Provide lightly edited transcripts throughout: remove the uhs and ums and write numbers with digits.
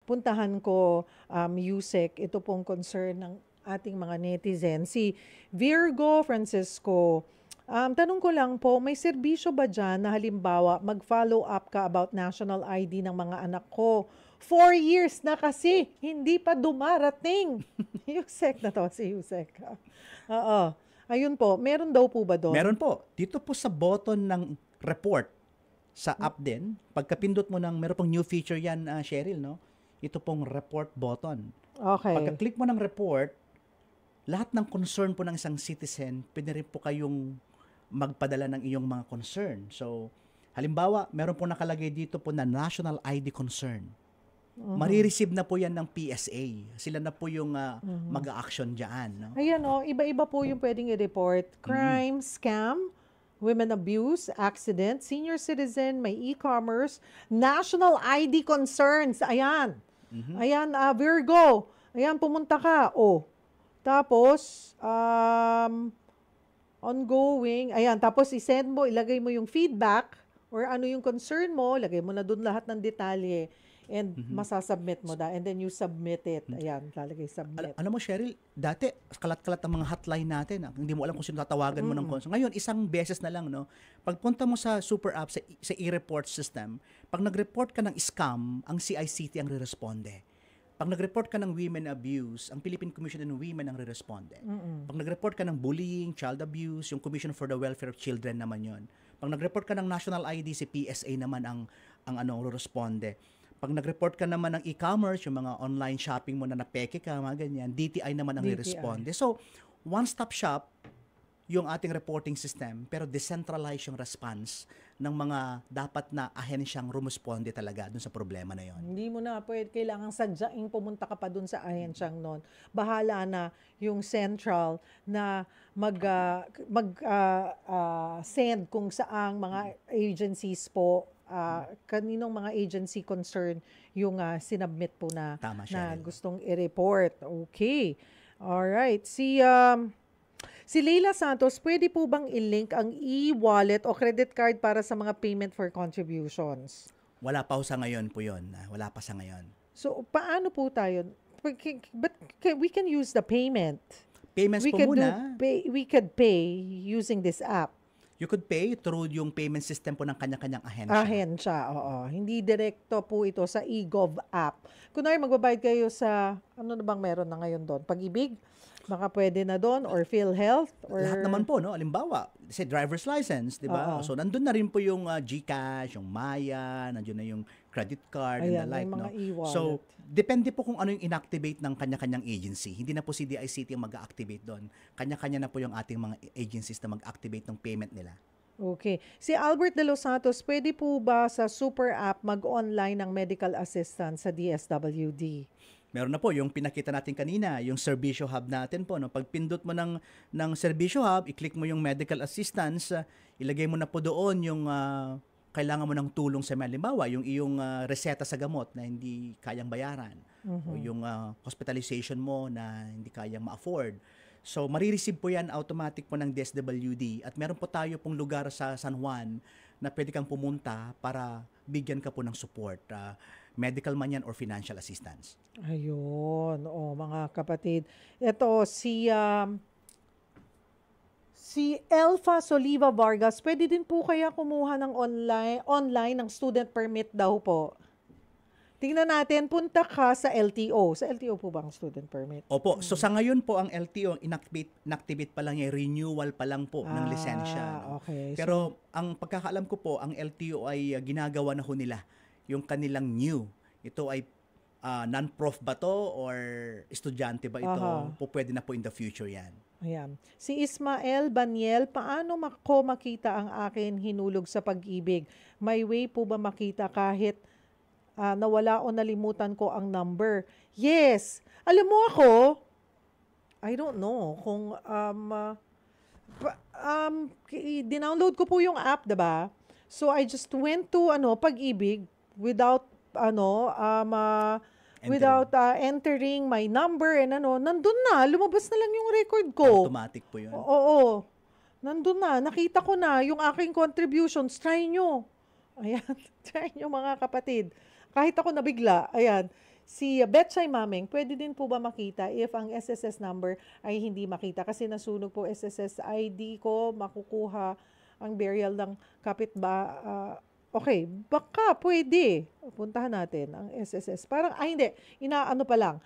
puntahan ko, Yusek, ito pong concern ng ating mga netizen. Si Virgo Francisco, tanong ko lang po, may serbisyo ba dyan na halimbawa mag-follow up ka about national ID ng mga anak ko? 4 years na kasi, hindi pa dumarating. Yusek na to, si Yusek. Oo. Ayun po, meron daw po ba doon? Meron po. Dito po sa button ng report sa app din, pagkapindot mo meron pong new feature yan, Cheryl, no? Ito pong report button. Okay. Pagka-click mo ng report, lahat ng concern po ng isang citizen, pwede rin po kayong magpadala ng iyong mga concern. So, halimbawa, meron po nakalagay dito po na national ID concern. Marireceive na po yan ng PSA. Sila na po yung mag-a-action dyan. No? Ayan o, iba-iba po yung pwedeng i-report. Crime, scam, women abuse, accident, senior citizen, may e-commerce, national ID concerns. Ayan. Ayan, Virgo. Ayan, pumunta ka. Tapos, ongoing. Ayan, tapos i-send mo, ilagay mo yung feedback or ano yung concern mo, lagay mo na doon lahat ng detalye. And masasubmit mo and then you submit it. Ayan, lalagay submit. Alam mo, Cheryl, dati, kalat-kalat ang mga hotline natin. Hindi mo alam kung sino tatawagan mo ng concern. Ngayon, isang beses na lang, no? Pagpunta mo sa super app, sa e-report system, pag nag-report ka ng scam, ang CICT ang re-responde. Pag nag-report ka ng women abuse, ang Philippine Commission on Women ang re-responde. Pag nag-report ka ng bullying, child abuse, yung Commission for the Welfare of Children naman yon. Pag nag-report ka ng national ID, si PSA naman ang re-responde. Pag nag-report ka naman ng e-commerce, yung mga online shopping mo na napeke ka, mga ganyan, DTI naman ang re-responde. So, one-stop shop yung ating reporting system, pero decentralized yung response ng mga dapat na ahensyang rumusponde talaga dun sa problema na yon. Hindi mo na kailangang sadyaing pumunta ka pa dun sa ahensyang nun. Bahala na yung central na send kung saang mga agencies po, kaninong mga agency concern yung sinubmit po na gustong i-report. Okay. Alright. Si Leila Santos, pwede po bang i-link ang e-wallet o credit card para sa mga payment for contributions? Wala pa sa ngayon po yun. Wala pa sa ngayon. So, paano po tayo? But we can use the payment. Payments po muna. We could pay using this app. You could pay through yung payment system po ng kanya-kanyang ahensya. Ahensya, oo. Hindi direkto po ito sa eGov app. Kunwari magbabayad kayo sa, ano na bang meron na ngayon doon? Pag-ibig? Baka pwede na doon or PhilHealth or lahat naman po, no? Halimbawa, say driver's license, 'di ba? So nandun na rin po yung GCash, yung Maya, nandiyo na yung credit card and the like, no? So depende po kung ano yung inactivate ng kanya-kanyang agency. Hindi na po si DICT ang mag-activate doon. Kanya-kanya na po yung ating mga agencies na mag-activate ng payment nila. Okay. Si Albert De Los Santos, pwede po ba sa super app mag-online ng medical assistance sa DSWD? Meron na po yung pinakita natin kanina, yung Servicio Hub natin po, no. Pag pindot mo ng Servicio Hub, i-click mo yung medical assistance, ilagay mo na po doon yung kailangan mo ng tulong sa halimbawa, yung iyong reseta sa gamot na hindi kayang bayaran o yung hospitalization mo na hindi kayang ma-afford. So, marireceive po yan automatic po ng DSWD at meron po tayo pong lugar sa San Juan na pwede kang pumunta para bigyan ka po ng support. Medical man yan or financial assistance. Ayun. Mga kapatid. Ito, si Elfa Soliva Vargas, pwede din po kaya kumuha ng online ng student permit daw po. Tingnan natin, punta ka sa LTO. Sa LTO po ba ang student permit? Opo. So sa ngayon po ang LTO, inactivate pa lang yan, renewal pa lang po ng lisensya. No? Okay. Pero ang pagkakaalam ko po, ang LTO ay ginagawa na ho nila yung kanilang new. Ito ay non-prof ba to or estudyante ba ito? Pwede na po in the future yan. Ayan. Si Ismael Baniel, paano ko makita ang akin hinulog sa pag-ibig? May way po ba makita kahit nawala o nalimutan ko ang number? Yes. Alam mo ako, I don't know kung dinownload ko po yung app, diba? So I just went to pag-ibig without entering my number and nandun na, lumabas na lang yung record ko. Automatic po yun. Oo. Nandun na, nakita ko na yung aking contributions. Try nyo. Ayan, try nyo mga kapatid. Kahit ako nabigla. Ayan. Si Betchay Maming, pwede din po ba makita if ang SSS number ay hindi makita? Kasi nasunog po SSS ID ko, makukuha ang burial ng okay, baka pwede. Puntahan natin ang SSS. Parang, hindi, inaano pa lang,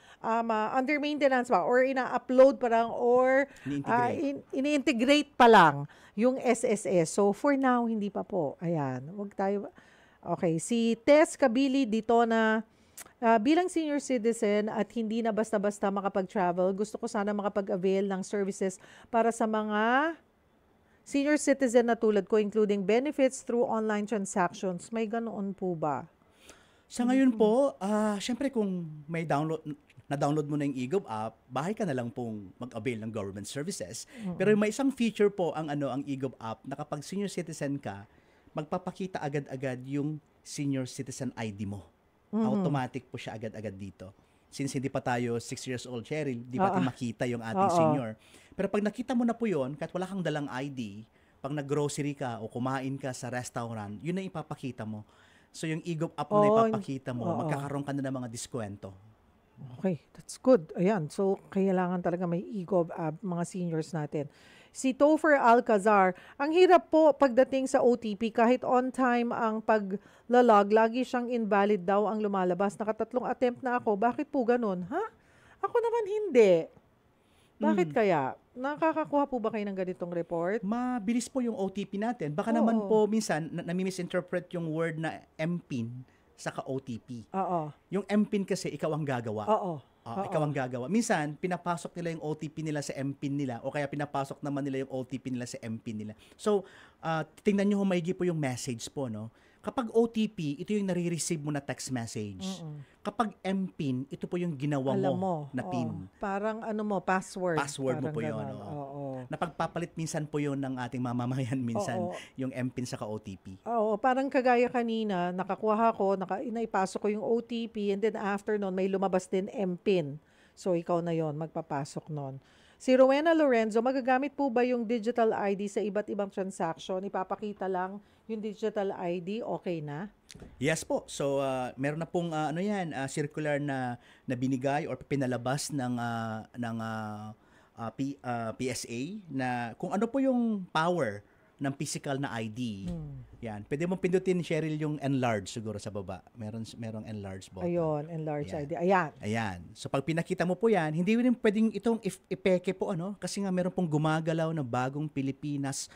under maintenance pa, or ina-upload pa lang, or Ni-integrate. ini-integrate pa lang yung SSS. So, for now, hindi pa po. Ayan, wag tayo. Okay, si Tess Kabili dito na bilang senior citizen at hindi na basta-basta makapag-travel, gusto ko sana makapag-avail ng services para sa mga senior citizen na tulad ko, including benefits through online transactions. May ganoon po ba? Sa ngayon po, syempre kung na-download mo na yung eGov app, bahay ka na lang pong mag-avail ng government services. Pero may isang feature po ang eGov app na kapag senior citizen ka, magpapakita agad-agad yung senior citizen ID mo. Automatic po siya agad-agad dito. Since hindi pa tayo 6 years old, Cheryl, di pa natin makita yung ating senior. Pero pag nakita mo na po yun, kahit wala kang dalang ID, pag nag-grocery ka o kumain ka sa restaurant, yun na ipapakita mo. So yung eGov app mo na ipapakita mo, magkakaroon ka na ng mga diskwento. Okay, that's good. Ayan, so kailangan talaga may eGov app, mga seniors natin. Si Topher Alcazar, ang hirap po pagdating sa OTP, kahit on time ang paglalog, lagi siyang invalid daw ang lumalabas. Nakatatlong attempt na ako. Bakit po ganun? Ha? Ako naman hindi. Bakit kaya? Nakakakuha po ba kayo ng ganitong report? Mabilis po yung OTP natin. Baka naman po minsan nami-misinterpret yung word na MPIN saka OTP. Oo. Yung MPIN kasi ikaw ang gagawa. Oo. Ikaw ang gagawa. Minsan, pinapasok nila yung OTP nila sa MPIN nila o kaya pinapasok naman nila yung OTP nila sa MPIN nila. So, tingnan nyo humaigi po yung message po, no? Kapag OTP, ito yung nare-receive mo na text message. Kapag MPIN, ito po yung ginawa Alam mo na PIN. Parang password. Password mo Parang po yun. ganon. Oo. Napagpapalit minsan po yun ng ating mamamayan minsan, yung MPIN saka OTP. Oo, parang kagaya kanina, nakakuha ko, naipasok ko yung OTP, and then after nun, may lumabas din MPIN. So, ikaw na yon magpapasok nun. Si Rowena Lorenzo, magagamit po ba yung digital ID sa iba't ibang transaction? Ipapakita lang yung digital ID, okay na? Yes po. So, meron na pong circular na binigay or pinalabas ng PSA na kung ano po yung power ng physical na ID. Yan. Pwede mong pindutin, Cheryl, yung enlarge siguro sa baba. Merong enlarge button. Ayun, enlarge Ayan. ID. Ayan. Ayan. So pag pinakita mo po yan, hindi rin pwedeng itong ipeke po kasi nga meron pong gumagalaw na bagong Pilipinas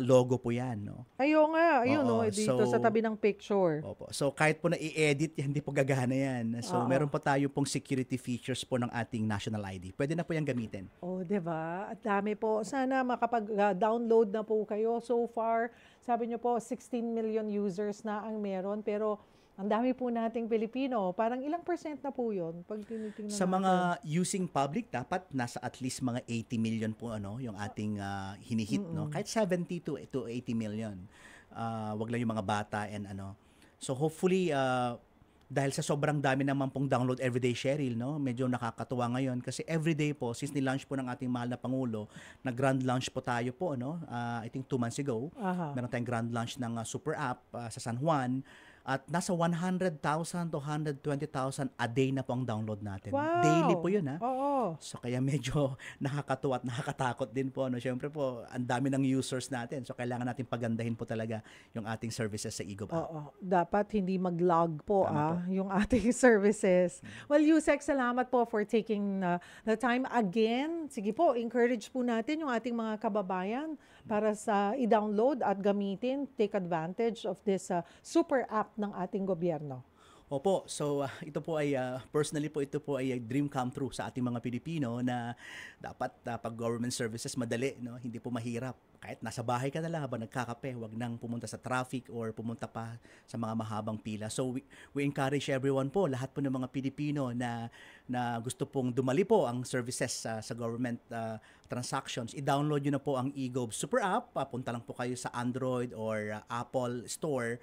logo po yan, no? Ayun nga, ayun Oo, dito sa tabi ng picture. Opo. So kahit po na i-edit yan, hindi po gagana yan. So meron po tayo pong security features po ng ating national ID. Pwede na po yan gamitin. Oh, 'di ba? At dami po. Sana makapag-download na po kayo. So far, sabi niyo po 16 million users na ang meron, pero ang dami po nating Pilipino. Parang ilang percent na po 'yon pag tinitingnan Sa natin? mga using public, dapat nasa at least mga 80 million po yung ating hinihit, no? Kahit 70 to 80 million. Wag lang yung mga bata and So hopefully dahil sa sobrang dami naman pong download everyday, Cheryl, no? Medyo nakakatuwa ngayon kasi everyday po since ni-launch po ng ating mahal na Pangulo, nag-grand launch po tayo po, I think 2 months ago. Meron tayong grand launch ng super app sa San Juan. At nasa 100,000 to 120,000 a day na po ang download natin. Wow! Daily po yun, ha? Oo. So kaya medyo nakakatuwa at nakakatakot din po. Siyempre po, ang dami ng users natin. So kailangan natin pagandahin po talaga yung ating services sa eGov app. Oo. Dapat hindi mag-log po, Tama po. yung ating services. Well, Yusek, salamat po for taking the time again. Sige po, encourage po natin yung ating mga kababayan para sa i-download at gamitin, take advantage of this super app ng ating gobyerno. Opo, so ito po ay personally po ito po ay dream come true sa ating mga Pilipino na dapat pag government services madali, no? Hindi po mahirap. Kahit nasa bahay ka na lang habang nagkakape, wag nang pumunta sa traffic or pumunta pa sa mga mahabang pila. So we encourage everyone po, lahat po ng mga Pilipino na gusto pong dumali po ang services sa government transactions. I-download nyo na po ang eGov Super App. Punta lang po kayo sa Android or Apple Store.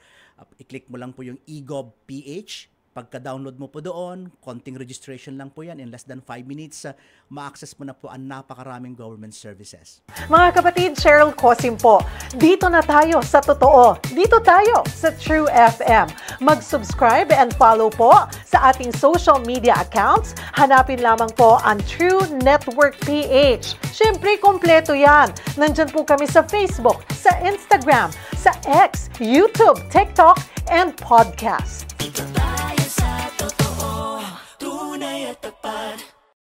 I-click mo lang po yung eGov PH Pagka-download mo po doon, konting registration lang po yan. In less than 5 minutes, ma-access mo na po ang napakaraming government services. Mga kapatid, Cheryl Cosim po. Dito na tayo sa totoo. Dito tayo sa True FM. Mag-subscribe and follow po sa ating social media accounts. Hanapin lamang po ang True Network PH. Siyempre, kompleto yan. Nandyan po kami sa Facebook, sa Instagram, sa X, YouTube, TikTok, and podcast.